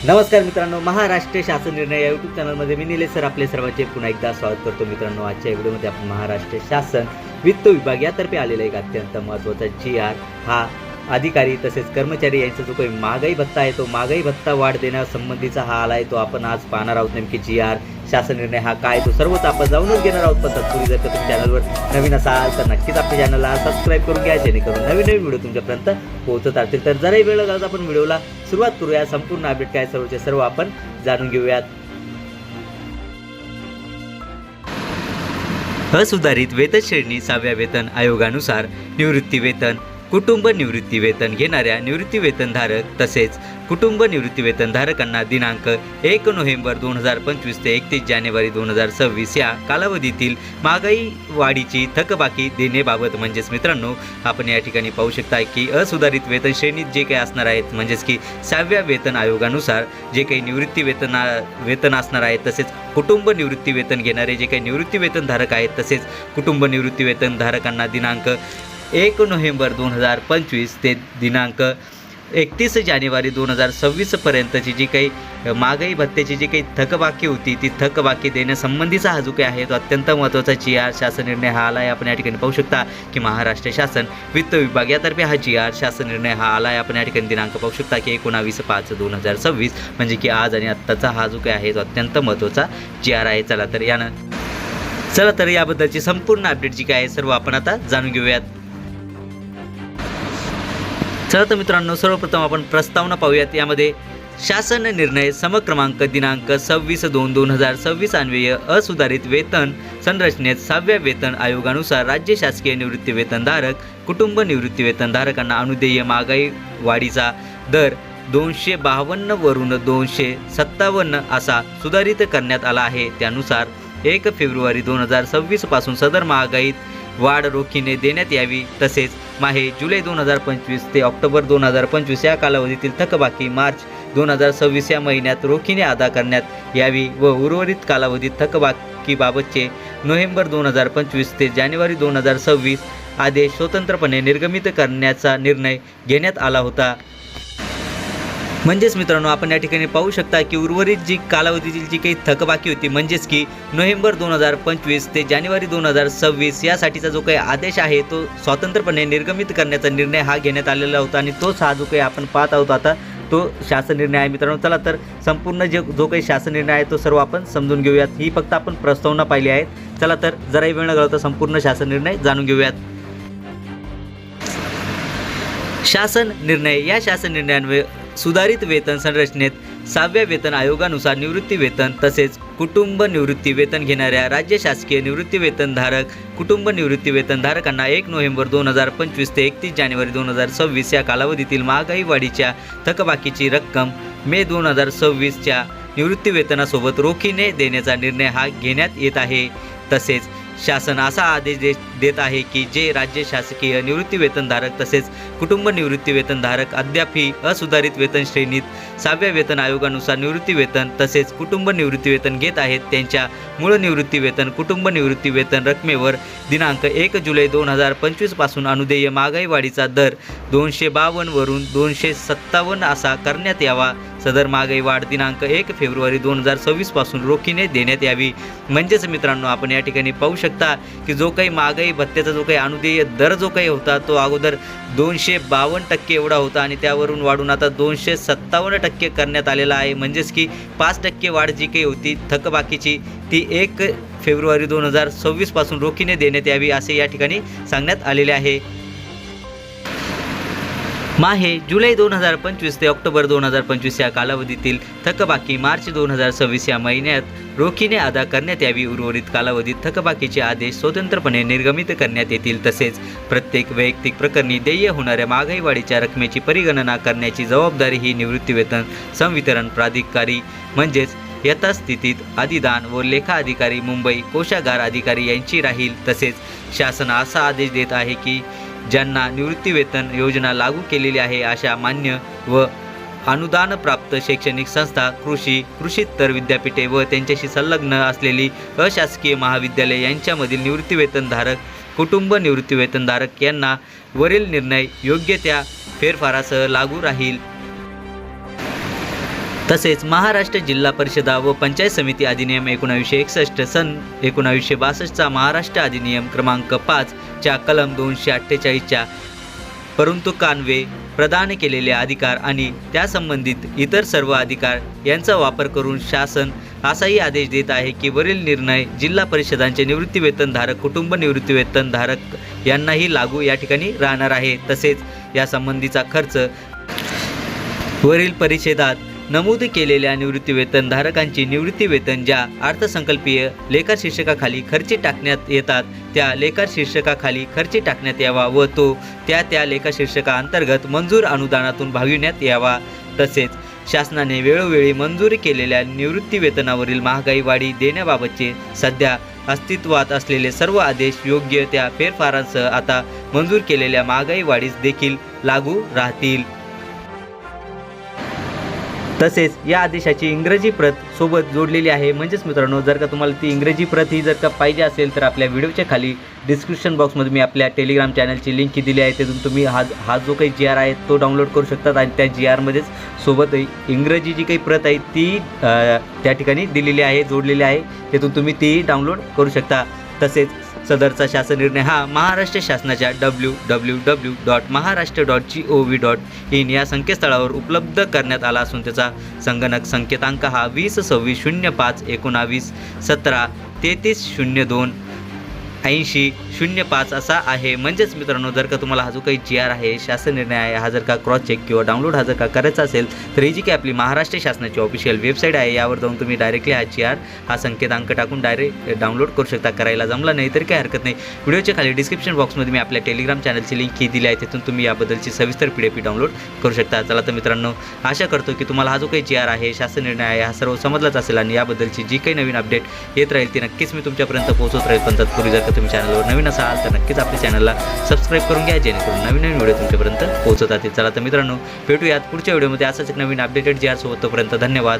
नमस्कार मित्रांनो, महाराष्ट्र शासन निर्णय या यूट्यूब चॅनलमध्ये मी निलेश सर आपले सर्वांचे पुन्हा एकदा स्वागत करतो. मित्रांनो, आजच्या व्हिडिओमध्ये आपण महाराष्ट्र शासन वित्त विभाग यातर्फे आलेला एक अत्यंत महत्त्वाचा GR हा अधिकारी तसेच कर्मचारी यांचा जो काही महागाई भत्ता आहे तो महागाई भत्ता वाढ देण्यासंबंधीचा हा आला आहे तो आपण आज पाहणार आहोत. नेमकी GR शासन निर्णय हा काय तो सर्वच आपण जाऊनच घेणार आहोत. पण तत्पूर्वी जर तुम्ही चॅनलवर नवीन असाल तर नक्कीच आपल्या चॅनलला सबस्क्राईब करून घ्या, जेणेकरून नवीन नवीन व्हिडिओ तुमच्यापर्यंत पोहोचत असतील. तर जराही वेळ लागला आपण व्हिडिओला सुरुवात करूया. संपूर्ण अपडेट काय सर्वचे सर्व आपण जाणून घेऊयात. असुधारित वेतन श्रेणी 6व्या वेतन आयोगानुसार निवृत्ती वेतन, कुटुंब निवृत्ती वेतन घेणाऱ्या निवृत्ती वेतनधारक तसेच कुटुंब निवृत्ती वेतनधारकांना दिनांक 1 नोव्हेंबर 2025 ते 31 जानेवारी 2026 या कालावधीतील महागाई वाढीची थकबाकी देण्याबाबत म्हणजेच मित्रांनो आपण या ठिकाणी पाहू शकता की असुधारित वेतन श्रेणीत जे काही असणार आहेत म्हणजेच की 6व्या वेतन आयोगानुसार जे काही निवृत्ती वेतन असणार आहे तसेच कुटुंब निवृत्ती वेतन घेणारे जे काही निवृत्ती वेतनधारक आहेत तसेच कुटुंब निवृत्ती वेतनधारकांना दिनांक 1 नोव्हेंबर 2025 ते दिनांक 31 जानेवारी 2026 पर्यंतची जी काही महागाई भत्त्याची जी काही थकबाकी होती ती थकबाकी देण्यासंबंधीचा हा जो काही आहे तो अत्यंत महत्त्वाचा GR शासन निर्णय हा आला आहे. आपण या ठिकाणी पाहू शकता की महाराष्ट्र शासन वित्त विभाग यातर्फे हा GR शासन निर्णय हा आला आहे. आपण या ठिकाणी दिनांक पाहू शकता की 19/5/2026 म्हणजे की आज आणि आत्ताचा हा जो काही आहे तो अत्यंत महत्त्वाचा GR आहे. चला तर याबद्दलची संपूर्ण अपडेट जी काय आहे सर्व आपण आता जाणून घेऊयात. चला तर मित्रांनो, सर्वप्रथम आपण प्रस्तावना पाहूयात. यामध्ये शासन निर्णय समक्रमांक दिनांक 26/2/2026 अन्वये असुधारित वेतन संरचनेत 6व्या वेतन आयोगानुसार राज्य शासकीय निवृत्ती वेतनधारक कुटुंब निवृत्ती वेतनधारकांना अनुदेय महागाई वाढीचा दर 252 वरून 257 असा सुधारित करण्यात आला आहे. त्यानुसार 1 फेब्रुवारी 2026 पासून सदर महागाईत वाढ रोखीने देण्यात यावी. तसेच माहे जुलै 2025 ते ऑक्टोबर 2025 या कालावधीतील थकबाकी मार्च 2026 या महिन्यात रोखीने अदा करण्यात यावी व उर्वरित कालावधीत थकबाकीबाबतचे नोव्हेंबर 2025 ते जानेवारी 2026 आदेश स्वतंत्रपणे निर्गमित करण्याचा निर्णय घेण्यात आला होता. म्हणजेच मित्रांनो आपण या ठिकाणी पाहू शकता की उर्वरित जी कालावधीची जी काही थकबाकी होती म्हणजेच की नोव्हेंबर 2025 ते जानेवारी 2026 यासाठीचा जो काही आदेश आहे तो स्वतंत्रपणे निर्गमित करण्याचा निर्णय हा घेण्यात आलेला होता आणि तोच हा जो काही आपण पाहत आहोत आता तो शासन निर्णय आहे. मित्रांनो, चला तर संपूर्ण जो काही शासन निर्णय आहे तो सर्व आपण समजून घेऊयात. ही फक्त आपण प्रस्तावना पाहिली आहे. चला तर जराही वेळ न घालवता संपूर्ण शासन निर्णय जाणून घेऊयात. शासन निर्णय या शासन निर्णयान्वये सुधारित वेतन संरचनेत 6व्या वेतन आयोगानुसार निवृत्ती वेतन तसेच कुटुंब निवृत्ती वेतन घेणाऱ्या राज्य शासकीय निवृत्ती वेतनधारक कुटुंब निवृत्ती वेतनधारकांना 1 नोव्हेंबर 2025 ते 31 जानेवारी 2026 या कालावधीतील महागाई वाढीच्या थकबाकीची रक्कम मे 2026च्या निवृत्ती वेतनासोबत रोखीने देण्याचा निर्णय हा घेण्यात येत आहे. तसेच शासन असा आदेश देत आहे की जे राज्य शासकीय निवृत्ती वेतनधारक तसेच कुटुंब निवृत्ती वेतनधारक अद्यापही असुधारित वेतन श्रेणीत 6व्या वेतन आयोगानुसार निवृत्ती वेतन तसेच कुटुंब निवृत्ती वेतन घेत आहेत त्यांच्या मूळ निवृत्ती वेतन कुटुंब निवृत्ती वेतन रकमेवर दिनांक 1 जुलै 2025 पासून अनुदेय महागाई वाढीचा दर 252 वरून 257 असा करण्यात यावा. सदर महागाई वाढ दिनांक 1 फेब्रुवारी 2026 पासून रोखीने देण्यात यावी. म्हणजेच मित्रांनो आपण या ठिकाणी पाहू शकता की जो काही महागाई भत्त्याचा जो काही अनुदेय दर जो काही होता तो अगोदर 252% एवढा होता आणि त्यावरून वाढून आता 257% करण्यात आलेला आहे. म्हणजेच की 5% वाढ जी काही होती थकबाकीची ती 1 फेब्रुवारी 2026 पासून रोखीने देण्यात यावी असे या ठिकाणी सांगण्यात आलेले आहे. माहे जुलै 2025 ते ऑक्टोबर 2025 या कालावधीतील थकबाकी मार्च 2026 या महिन्यात रोखीने अदा करण्यात यावी. उर्वरित कालावधीत थकबाकीचे आदेश स्वतंत्रपणे निर्गमित करण्यात येतील. तसेच प्रत्येक वैयक्तिक प्रकरणी देय होणाऱ्या महागाई वाढीच्या रकमेची परिगणना करण्याची जबाबदारी ही निवृत्ती वेतन संवितरण प्राधिकारी म्हणजेच यथास्थितीत अधिदान व लेखा अधिकारी मुंबई कोषागार अधिकारी यांची राहील. तसेच शासन असा आदेश देत आहे की ज्यांना निवृत्ती वेतन योजना लागू केलेली आहे अशा मान्य व अनुदान प्राप्त शैक्षणिक संस्था कृषीतर विद्यापीठे व त्यांच्याशी संलग्न असलेली अशासकीय महाविद्यालय यांच्यामधील निवृत्ती वेतनधारक कुटुंब निवृत्ती वेतनधारक यांना वरील निर्णय योग्य त्या फेरफारासह लागू राहील. तसेच महाराष्ट्र जिल्हा परिषदा व पंचायत समिती अधिनियम 1961 सन 1962चा महाराष्ट्र अधिनियम क्रमांक 5 च्या कलम 248च्या परंतुकान्वये प्रदान केलेले अधिकार आणि त्यासंबंधित इतर सर्व अधिकार यांचा वापर करून शासन असाही आदेश देत आहे की वरील निर्णय जिल्हा परिषदांचे निवृत्तीवेतनधारक कुटुंब निवृत्तीवेतनधारक यांनाही लागू या ठिकाणी राहणार आहे। तसेच या संबंधीचा खर्च वरील परिच्छेदात नमूद केलेल्या निवृत्तीवेतनधारकांची निवृत्तीवेतन ज्या अर्थसंकल्पीय लेखा शीर्षकाखाली खर्ची टाकण्यात येतात त्या लेखा शीर्षकाखाली खर्ची टाकण्यात यावा व तो त्या लेखा शीर्षकाअंतर्गत मंजूर अनुदानातून भागविण्यात यावा। तसेच शासनाने वेळोवेळी मंजूर केलेल्या निवृत्तीवेतनावरील महागाई वाढी देण्याबाबतचे सध्या अस्तित्वात असलेले सर्व आदेश योग्य त्या फेरफारांसह आता मंजूर केलेल्या महागाई वाढीस देखील लागू राहतील। तसेच या आदेशाची इंग्रजी प्रत सोबत जोडलेली आहे। म्हणजेच मित्रांनो, जर का तुम्हाला ती इंग्रजी प्रत ही जर का पाहिजे असेल तर आपल्या व्हिडिओच्या खाली डिस्क्रिप्शन बॉक्समध्ये मी आपल्या टेलिग्राम चॅनलची लिंक ही दिली आहे। त्यातून तुम्ही हा जो काही GR आहे तो डाउनलोड करू शकतात आणि त्या GRमध्येच सोबत इंग्रजी जी काही प्रत आहे ती त्या ठिकाणी दिलेली आहे, जोडलेली आहे। त्यातून तुम्ही ती डाउनलोड करू शकता। तसेच सदरचा शासन निर्णय हा महाराष्ट्र शासनाच्या www.maharashtra.gov.in या संकेतस्थळावर उपलब्ध करण्यात आला असून त्याचा संगणक संकेतांक हा 2026/05/19 असा आहे। म्हणजेच मित्रांनो, जर का तुम्हाला हा जो काही GR आहे, शासन निर्णय आहे, हा जर का क्रॉस चेक किंवा डाउनलोड हा जर का करायचा असेल तर ही जी काही आपली महाराष्ट्र शासनाची ऑफिशियल वेबसाईट आहे यावर जाऊन तुम्ही डायरेक्टली हा GR हा संकेतांक टाकून डायरेक्ट डाउनलोड करू शकता। करायला जमला नाही तर काही हरकत नाही, व्हिडिओच्या खाली डिस्क्रिप्शन बॉक्समध्ये मी आपल्या टेलिग्राम चॅनलची लिंक ही दिली आहे, तिथून तुम्ही याबद्दलची सविस्तर PDF डाउनलोड करू शकता। चला तर मित्रांनो, आशा करतो की तुम्हाला हा जो काही GR आहे, शासन निर्णय आहे, हा सर्व समजलाच असेल आणि याबद्दलची जी काही नवीन अपडेट येत राहील ती नक्कीच मी तुमच्यापर्यंत पोहोचवत राहील। पण तत्पूर्वी जर का तुम्ही चॅनलवर नवीन असाल तर नक्कीच आपल्या चॅनलला सबस्क्राईब करून घ्या, जेणेकरून नवीन व्हिडिओ तुमच्यापर्यंत पोहोचत राहतील। चला तर मित्रांनो, भेटूयात पुढच्या व्हिडिओमध्ये असाच एक नवीन अपडेटेड GR सोबत। तोपर्यंत धन्यवाद।